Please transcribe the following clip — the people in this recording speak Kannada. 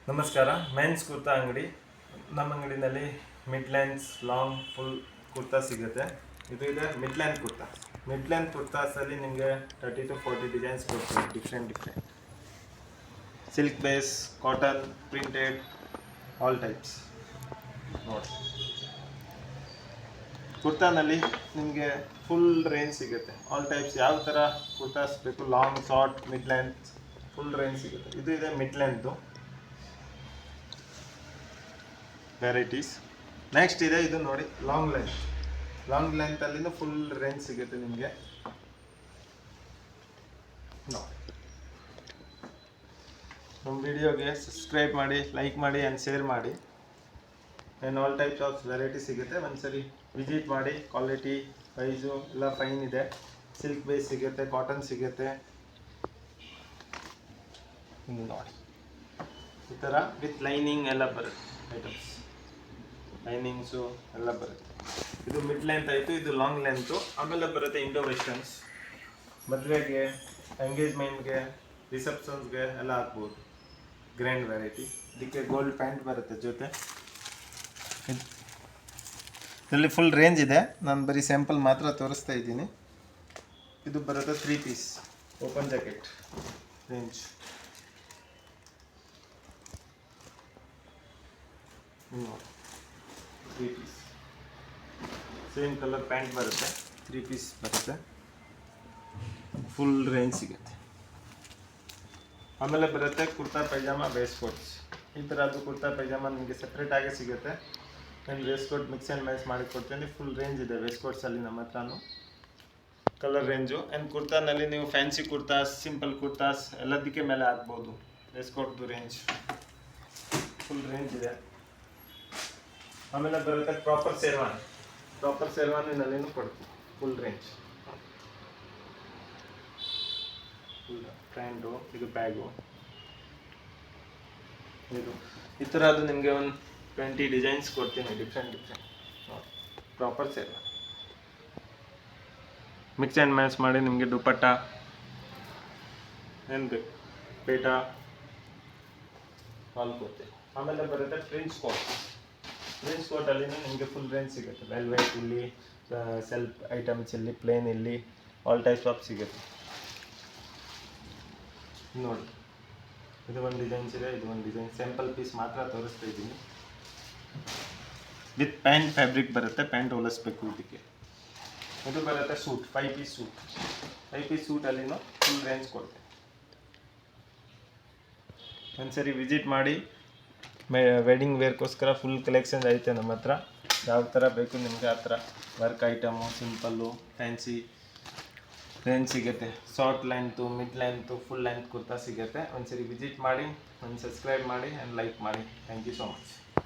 ನಮಸ್ಕಾರ. ಮೆನ್ಸ್ ಕುರ್ತಾ ಅಂಗಡಿ. ನಮ್ಮ ಅಂಗಡಿನಲ್ಲಿ mid lengths long full kurta ಸಿಗುತ್ತೆ. ಇದು ಇದೆ mid length kurta. Mid length ಕುರ್ತಾಸಲ್ಲಿ ನಿಮಗೆ 30 to 40 ಡಿಸೈನ್ಸ್ ಕೊಡ್ತೀವಿ. Different silk base, cotton, printed, all types ನೋಡಿ. ಕುರ್ತಾನಲ್ಲಿ ನಿಮಗೆ ಫುಲ್ ರೇಂಜ್ ಸಿಗುತ್ತೆ. ಆಲ್ ಟೈಪ್ಸ್ ಯಾವ ಥರ ಕುರ್ತಾಸ್ ಬೇಕು, long, short, mid length, full range ಸಿಗುತ್ತೆ. ಇದು ಇದೆ ಮಿಡ್ ಲೆಂತು ವೆರೈಟೀಸ್. ನೆಕ್ಸ್ಟ್ ಇದೆ ಇದು ನೋಡಿ, ಲಾಂಗ್ ಲೆಂತ್. ಲಾಂಗ್ ಲೆಂತಲ್ಲಿನೂ ಫುಲ್ ರೇಂಜ್ ಸಿಗುತ್ತೆ ನಿಮಗೆ. ನಮ್ಮ ವಿಡಿಯೋಗೆ ಸಬ್ಸ್ಕ್ರೈಬ್ ಮಾಡಿ, ಲೈಕ್ ಮಾಡಿ ಆ್ಯಂಡ್ ಶೇರ್ ಮಾಡಿ. And all types of variety ಸಿಗುತ್ತೆ. ಒಂದ್ಸರಿ ವಿಸಿಟ್ ಮಾಡಿ. ಕ್ವಾಲಿಟಿ ಪ್ರೈಸು ಎಲ್ಲ ಫೈನ್ ಇದೆ. ಸಿಲ್ಕ್ ಬೇಸ್ ಸಿಗುತ್ತೆ, ಕಾಟನ್ ಸಿಗುತ್ತೆ. ನೋಡಿ ಈ ಥರ ವಿತ್ ಲೈನಿಂಗ್ ಎಲ್ಲ ಬರುತ್ತೆ ಐಟಮ್ಸ್. ಲೈನಿಂಗ್ಸು ಎಲ್ಲ ಬರುತ್ತೆ. ಇದು ಮಿಡ್ ಲೆಂತ್ ಆಯಿತು. ಇದು ಲಾಂಗ್ ಲೆಂತು. ಆಮೇಲೆ ಬರುತ್ತೆ ಇಂಡೋ ವೆಸ್ಟರ್ನ್ಸ್. ಮದುವೆಗೆ, ಎಂಗೇಜ್ಮೆಂಟ್ಗೆ, ರಿಸೆಪ್ಷನ್ಸ್ಗೆ ಎಲ್ಲ ಹಾಕ್ಬೋದು. Grand variety. ಇದಕ್ಕೆ ಗೋಲ್ಡ್ ಪ್ಯಾಂಟ್ ಬರುತ್ತೆ ಜೊತೆ. ಇದರಲ್ಲಿ ಫುಲ್ ರೇಂಜ್ ಇದೆ. ನಾನು ಬರೀ ಸ್ಯಾಂಪಲ್ ಮಾತ್ರ ತೋರಿಸ್ತಾ ಇದ್ದೀನಿ. ಇದು ಬರುತ್ತೆ 3 ಪೀಸ್ ಓಪನ್ ಜಾಕೆಟ್ ರೇಂಜ್. ನೋಡಿ 3 ಪೀಸ್ ಸೇಮ್ ಕಲರ್ ಪ್ಯಾಂಟ್ ಬರುತ್ತೆ. 3 ಪೀಸ್ ಬರುತ್ತೆ. ಫುಲ್ ರೇಂಜ್ ಸಿಗುತ್ತೆ. ಆಮೇಲೆ ಬರುತ್ತೆ ಕುರ್ತಾ ಪೈಜಾಮ, ವೇಸ್ಟ್ ಕೋಟ್ಸ್. ಈ ಥರದ್ದು ಕುರ್ತಾ ಪೈಜಾಮ ನಿಮಗೆ ಸಪ್ರೇಟಾಗೇ ಸಿಗುತ್ತೆ. ನಾನು waistcoat mix and match ಮಾಡಿ ಕೊಡ್ತೀನಿ. ಫುಲ್ ರೇಂಜ್ ಇದೆ ವೇಸ್ಟ್ ಕೋಟ್ಸಲ್ಲಿ ನಮ್ಮ ಹತ್ರನೂ. Colour range. ಆ್ಯಂಡ್ ಕುರ್ತಾನಲ್ಲಿ ನೀವು ಫ್ಯಾನ್ಸಿ ಕುರ್ತಾಸ್, ಸಿಂಪಲ್ ಕುರ್ತಾಸ್ ಎಲ್ಲದಕ್ಕೆ ಮೇಲೆ ಹಾಕ್ಬೋದು. ವೇಸ್ಟ್ ಕೋಟ್ದು ರೇಂಜ್ ಫುಲ್ ರೇಂಜ್ ಇದೆ. ಆಮೇಲೆ ಬರುತ್ತೆ ಪ್ರಾಪರ್ ಶೇರ್ವಾನಿ. ಪ್ರಾಪರ್ ಶೇರ್ವಾನಿನಲ್ಲಿನೂ ಕೊಡ್ತೀವಿ ಫುಲ್ ರೇಂಜ್. ಫುಲ್ ಪ್ಯಾಂಟು, ಇದು ಬ್ಯಾಗು, ಇದು ಈ ಥರ ಅದು ನಿಮಗೆ ಒಂದು 20 ಡಿಸೈನ್ಸ್ ಕೊಡ್ತೀನಿ. ಡಿಫ್ರೆಂಟ್ ನೋಡಿ. Proper sherwani mix and match ಮಾಡಿ ನಿಮಗೆ ದುಪಟ್ಟ ಏನು ಬೇಕು, ಪೇಟ ಹಾಲ್ ಕೊಡ್ತೀನಿ. ಆಮೇಲೆ ಬರುತ್ತೆ ಪ್ರಿನ್ಸ್ ಕೋಟ್. ಪ್ರಿನ್ಸ್ ಕೋಟಲ್ಲಿ ನಿಮಗೆ ಫುಲ್ ರೇಂಜ್ ಸಿಗುತ್ತೆ. ವೆಲ್ವೆಟ್ ಇಲ್ಲಿ, ಸೆಲ್ಫ್ ಐಟಮ್ಸ್ ಇಲ್ಲಿ, ಪ್ಲೇನ್ ಇಲ್ಲಿ, ಆಲ್ ಟೈಪ್ಸ್ ಆಫ್ ಸಿಗುತ್ತೆ. ನೋಡಿ ಇದು ಒಂದು ಡಿಸೈನ್ಸ್ ಇದೆ, ಇದು ಒಂದು ಡಿಸೈನ್. ಸ್ಯಾಂಪಲ್ ಪೀಸ್ ಮಾತ್ರ ತೋರಿಸ್ತಾ ಇದ್ದೀನಿ. ವಿತ್ ಪ್ಯಾಂಟ್ ಫ್ಯಾಬ್ರಿಕ್ ಬರುತ್ತೆ. ಪ್ಯಾಂಟ್ ಹೊಲಿಸ್ಬೇಕು ಇದಕ್ಕೆ. ಇದು ಬರುತ್ತೆ ಸೂಟ್, 5 ಪೀಸ್ ಸೂಟ್. 5 ಪೀಸ್ ಸೂಟಲ್ಲಿನೂ ಫುಲ್ ರೇಂಜ್ ಕೊಡ್ತೀನಿ. ಒಂದ್ಸರಿ ವಿಸಿಟ್ ಮಾಡಿ. ವೆಡ್ಡಿಂಗ್ ವೇರ್ಗೋಸ್ಕರ ಫುಲ್ ಕಲೆಕ್ಷನ್ಸ್ ಐತೆ ನಮ್ಮ ಹತ್ರ. ಯಾವ ಥರ ಬೇಕು ನಿಮಗೆ ಆ ಥರ work item, simple, fancy range ಸಿಗುತ್ತೆ. Short length, mid length, full length kurta ಸಿಗುತ್ತೆ. ಒಂದ್ಸರಿ ವಿಸಿಟ್ ಮಾಡಿ, ಒಂದು ಸಬ್ಸ್ಕ್ರೈಬ್ ಮಾಡಿ ಆ್ಯಂಡ್ ಲೈಕ್ ಮಾಡಿ. Thank you so much.